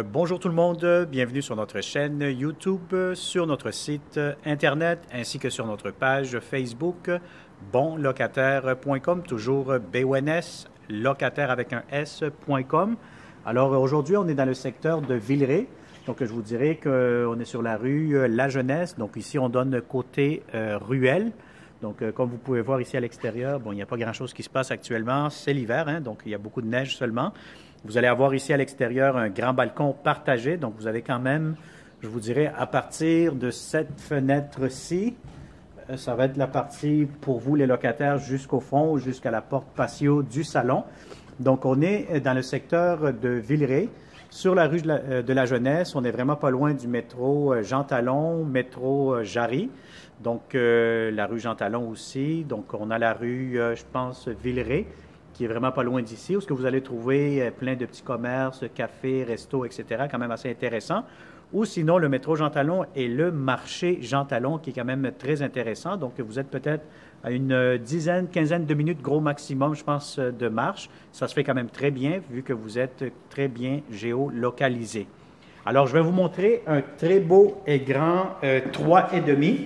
Bonjour tout le monde, bienvenue sur notre chaîne YouTube, sur notre site internet ainsi que sur notre page Facebook bonlocataire.com, toujours BONS, locataire avec un S.com. Alors aujourd'hui on est dans le secteur de Villeray, donc je vous dirais qu'on est sur la rue La Jeunesse, donc ici on donne côté ruelle. Donc, comme vous pouvez voir ici à l'extérieur, bon, il n'y a pas grand-chose qui se passe actuellement. C'est l'hiver, hein, donc il y a beaucoup de neige seulement. Vous allez avoir ici à l'extérieur un grand balcon partagé. Donc, vous avez quand même, je vous dirais, à partir de cette fenêtre-ci, ça va être la partie pour vous, les locataires, jusqu'au fond, jusqu'à la porte patio du salon. Donc, on est dans le secteur de Villeray, sur la rue de la Jeunesse. On n'est vraiment pas loin du métro Jean Talon, métro Jarry. Donc, la rue Jean Talon aussi. Donc, on a la rue, je pense, Villeray, qui est vraiment pas loin d'ici, où ce que vous allez trouver plein de petits commerces, cafés, restos, etc., quand même assez intéressant. Ou sinon, le métro Jean Talon et le marché Jean Talon, qui est quand même très intéressant. Donc, vous êtes peut-être à une dizaine, quinzaine de minutes, gros maximum, je pense, de marche. Ça se fait quand même très bien, vu que vous êtes très bien géolocalisé. Alors, je vais vous montrer un très beau et grand 3,5.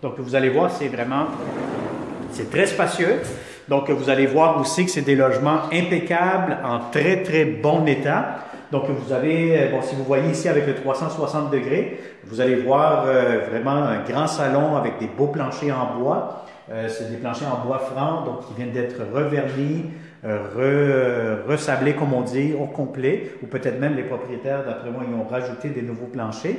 Donc, vous allez voir, c'est très spacieux. Donc, vous allez voir aussi que c'est des logements impeccables, en très, très bon état. Donc, vous avez, bon, si vous voyez ici avec le 360 degrés, vous allez voir vraiment un grand salon avec des beaux planchers en bois. C'est des planchers en bois franc, donc qui viennent d'être revernis, resablés, comme on dit, au complet. Ou peut-être même les propriétaires, d'après moi, ils ont rajouté des nouveaux planchers.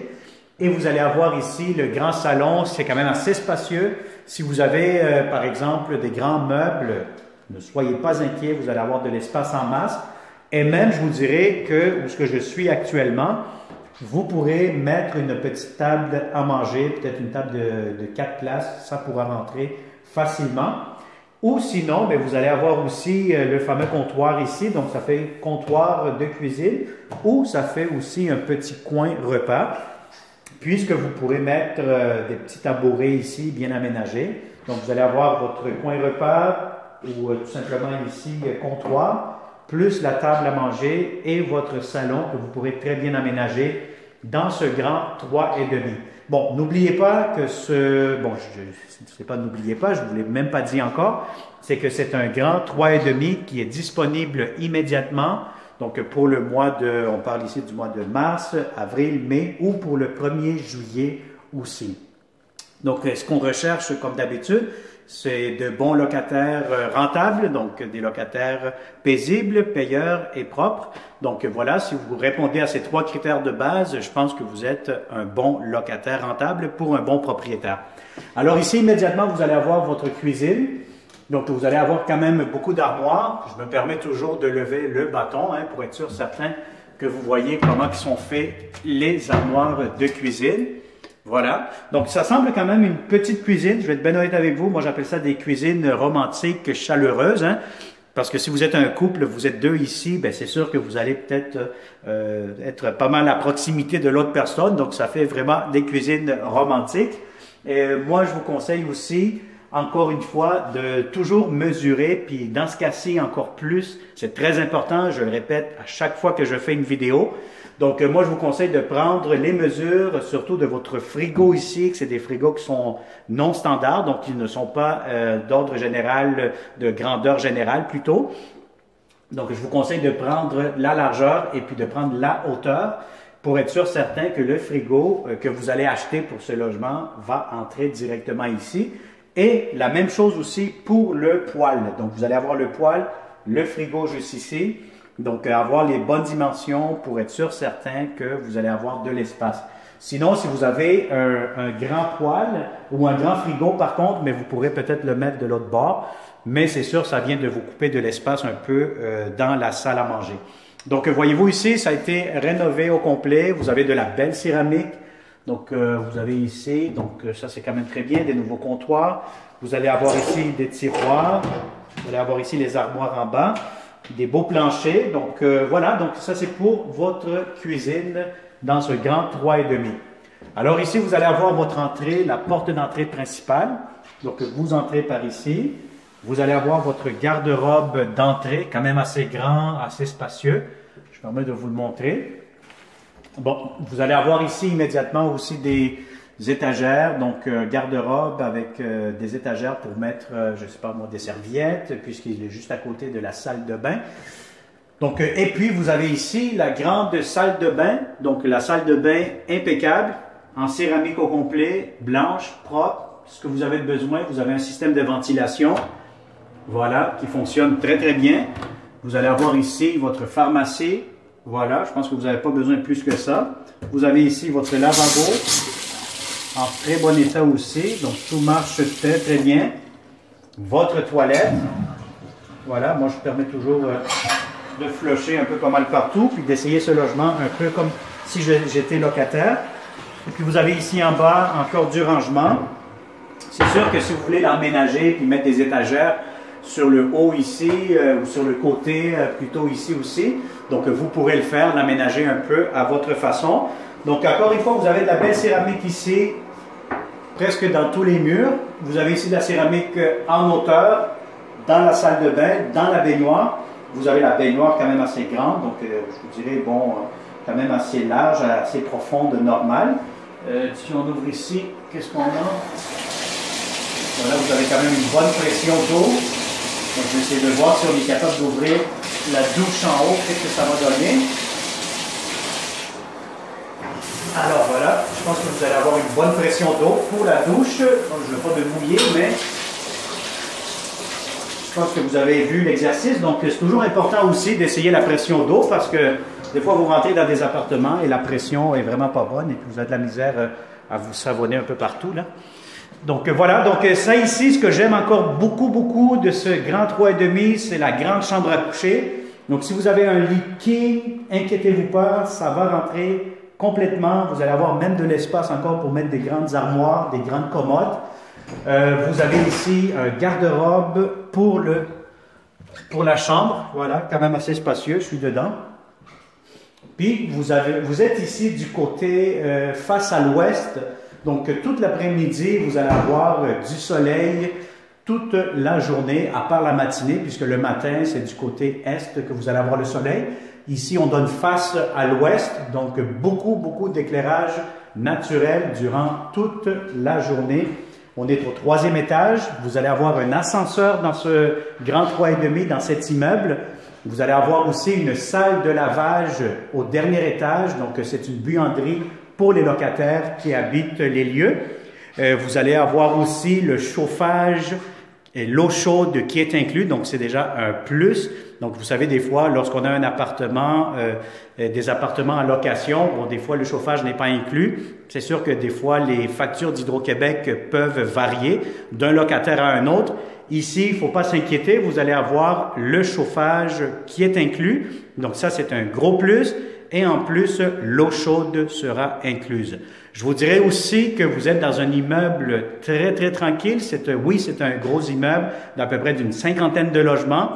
Et vous allez avoir ici le grand salon, c'est quand même assez spacieux. Si vous avez, par exemple, des grands meubles, ne soyez pas inquiets, vous allez avoir de l'espace en masse. Et même, je vous dirais que, où ce que je suis actuellement, vous pourrez mettre une petite table à manger, peut-être une table de 4 places, ça pourra rentrer facilement. Ou sinon, bien, vous allez avoir aussi le fameux comptoir ici, donc ça fait comptoir de cuisine, ou ça fait aussi un petit coin repas, puisque vous pourrez mettre des petits tabourets ici, bien aménagés. Donc, vous allez avoir votre coin repas, ou tout simplement ici, comptoir, plus la table à manger et votre salon que vous pourrez très bien aménager dans ce grand 3,5. Bon, n'oubliez pas que c'est pas n'oubliez pas, je ne vous l'ai même pas dit encore, c'est que c'est un grand 3,5 qui est disponible immédiatement. Donc, pour le mois on parle ici du mois de mars, avril, mai, ou pour le 1er juillet aussi. Donc, ce qu'on recherche, comme d'habitude, c'est de bons locataires rentables, donc des locataires paisibles, payeurs et propres. Donc, voilà, si vous répondez à ces 3 critères de base, je pense que vous êtes un bon locataire rentable pour un bon propriétaire. Alors, ici, immédiatement, vous allez avoir votre cuisine. Donc, vous allez avoir quand même beaucoup d'armoires. Je me permets toujours de lever le bâton pour être sûr certain que vous voyez comment sont faits les armoires de cuisine. Voilà. Donc, ça semble quand même une petite cuisine. Je vais être bien honnête avec vous. Moi, j'appelle ça des cuisines romantiques, chaleureuses. Parce que si vous êtes un couple, vous êtes 2 ici, ben c'est sûr que vous allez peut-être être pas mal à proximité de l'autre personne. Donc, ça fait vraiment des cuisines romantiques. Et moi, je vous conseille aussi, encore une fois, de toujours mesurer, puis dans ce cas-ci, encore plus, c'est très important, je le répète à chaque fois que je fais une vidéo. Donc, moi, je vous conseille de prendre les mesures, surtout de votre frigo ici, que c'est des frigos qui sont non standards, donc ils ne sont pas d'ordre général, de grandeur générale plutôt. Donc, je vous conseille de prendre la largeur et puis de prendre la hauteur pour être sûr certain que le frigo que vous allez acheter pour ce logement va entrer directement ici. Et la même chose aussi pour le poêle. Donc, vous allez avoir le poêle, le frigo juste ici. Donc, avoir les bonnes dimensions pour être sûr certain que vous allez avoir de l'espace. Sinon, si vous avez un grand poêle ou un grand frigo, par contre, mais vous pourrez peut-être le mettre de l'autre bord. Mais c'est sûr, ça vient de vous couper de l'espace un peu dans la salle à manger. Donc, voyez-vous ici, ça a été rénové au complet. Vous avez de la belle céramique. Donc, vous avez ici, donc ça c'est quand même très bien, des nouveaux comptoirs. Vous allez avoir ici des tiroirs. Vous allez avoir ici les armoires en bas. Des beaux planchers. Donc, voilà, donc ça c'est pour votre cuisine dans ce grand 3,5. Alors ici, vous allez avoir votre entrée, la porte d'entrée principale. Donc, vous entrez par ici. Vous allez avoir votre garde-robe d'entrée, quand même assez grand, assez spacieux. Je permets de vous le montrer. Bon, vous allez avoir ici immédiatement aussi des étagères, donc garde-robe avec des étagères pour mettre, je ne sais pas moi, des serviettes, puisqu'il est juste à côté de la salle de bain. Donc, et puis vous avez ici la grande salle de bain, donc la salle de bain impeccable, en céramique au complet, blanche, propre. Ce que vous avez besoin, vous avez un système de ventilation, voilà, qui fonctionne très très bien. Vous allez avoir ici votre pharmacie, voilà, je pense que vous n'avez pas besoin de plus que ça. Vous avez ici votre lavabo, en très bon état aussi, donc tout marche très très bien. Votre toilette, voilà, moi je permets toujours de flusher un peu pas mal partout, puis d'essayer ce logement un peu comme si j'étais locataire. Et puis vous avez ici en bas encore du rangement. C'est sûr que si vous voulez l'aménager puis mettre des étagères sur le haut ici ou sur le côté plutôt ici aussi, donc vous pourrez le faire, l'aménager un peu à votre façon. Donc encore une fois, vous avez de la belle céramique ici, presque dans tous les murs. Vous avez ici de la céramique en hauteur, dans la salle de bain, dans la baignoire. Vous avez la baignoire quand même assez grande, donc je vous dirais, bon, quand même assez large, assez profonde, normale. Si on ouvre ici, qu'est-ce qu'on a? Voilà, vous avez quand même une bonne pression d'eau. Donc, je vais essayer de voir si on est capable d'ouvrir la douche en haut, qu'est-ce que ça va donner. Alors voilà, je pense que vous allez avoir une bonne pression d'eau pour la douche. Donc, je ne veux pas me mouiller, mais je pense que vous avez vu l'exercice. Donc, c'est toujours important aussi d'essayer la pression d'eau parce que des fois, vous rentrez dans des appartements et la pression est vraiment pas bonne et puis vous avez de la misère à vous savonner un peu partout, là. Donc voilà, donc ça ici, ce que j'aime encore beaucoup de ce grand 3,5, c'est la grande chambre à coucher. Donc si vous avez un lit king, inquiétez-vous pas, ça va rentrer complètement. Vous allez avoir même de l'espace encore pour mettre des grandes armoires, des grandes commodes. Vous avez ici un garde-robe pour la chambre, voilà, quand même assez spacieux, je suis dedans. Puis vous êtes ici du côté face à l'ouest. Donc, toute l'après-midi, vous allez avoir du soleil toute la journée, à part la matinée, puisque le matin, c'est du côté est que vous allez avoir le soleil. Ici, on donne face à l'ouest, donc beaucoup d'éclairage naturel durant toute la journée. On est au 3e étage. Vous allez avoir un ascenseur dans ce grand 3,5, dans cet immeuble. Vous allez avoir aussi une salle de lavage au dernier étage, donc c'est une buanderie pour les locataires qui habitent les lieux. Vous allez avoir aussi le chauffage et l'eau chaude qui est inclus, donc c'est déjà un plus. Donc vous savez, des fois, lorsqu'on a un appartement, des appartements en location, bon, des fois le chauffage n'est pas inclus. C'est sûr que des fois les factures d'Hydro-Québec peuvent varier d'un locataire à un autre. Ici, il ne faut pas s'inquiéter, vous allez avoir le chauffage qui est inclus. Donc ça, c'est un gros plus. Et en plus, l'eau chaude sera incluse. Je vous dirais aussi que vous êtes dans un immeuble très tranquille. Oui, c'est un gros immeuble d'à peu près d'une 50aine de logements.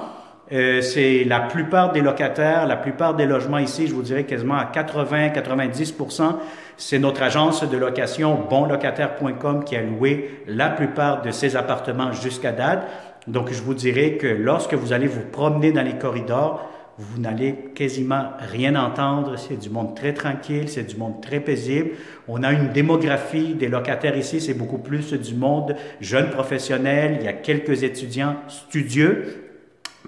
C'est la plupart des locataires, la plupart des logements ici, je vous dirais quasiment à 80-90%. C'est notre agence de location bonlocataire.com qui a loué la plupart de ces appartements jusqu'à date. Donc, je vous dirais que lorsque vous allez vous promener dans les corridors, vous n'allez quasiment rien entendre. C'est du monde très tranquille, c'est du monde très paisible. On a une démographie des locataires ici, c'est beaucoup plus du monde jeunes professionnels. Il y a quelques étudiants studieux.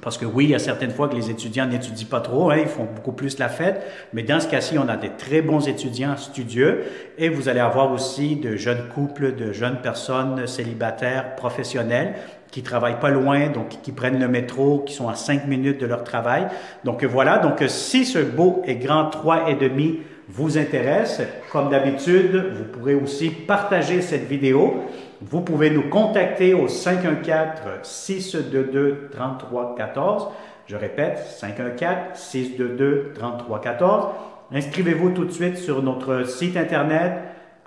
Parce que oui, il y a certaines fois que les étudiants n'étudient pas trop, hein, ils font beaucoup plus la fête. Mais dans ce cas-ci, on a des très bons étudiants studieux. Et vous allez avoir aussi de jeunes couples, de jeunes personnes célibataires, professionnelles, qui travaillent pas loin, donc qui prennent le métro, qui sont à 5 minutes de leur travail. Donc voilà, donc si ce beau et grand 3,5 vous intéresse, comme d'habitude, vous pourrez aussi partager cette vidéo. Vous pouvez nous contacter au 514-622-3314. Je répète, 514-622-3314. Inscrivez-vous tout de suite sur notre site Internet.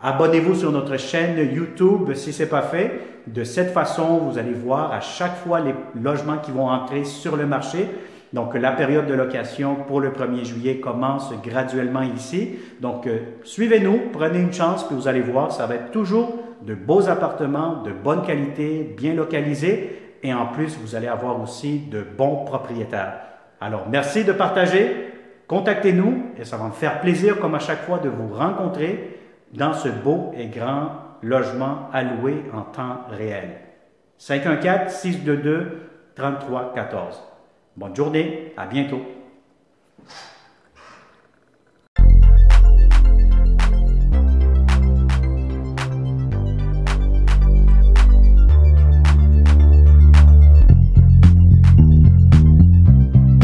Abonnez-vous sur notre chaîne YouTube si ce n'est pas fait. De cette façon, vous allez voir à chaque fois les logements qui vont entrer sur le marché. Donc, la période de location pour le 1er juillet commence graduellement ici. Donc, suivez-nous, prenez une chance, puis vous allez voir, ça va être toujours de beaux appartements, de bonne qualité, bien localisés. Et en plus, vous allez avoir aussi de bons propriétaires. Alors, merci de partager. contactez-nous et ça va me faire plaisir, comme à chaque fois, de vous rencontrer dans ce beau et grand logement alloué en temps réel. 514-622-3314. Bonne journée, à bientôt.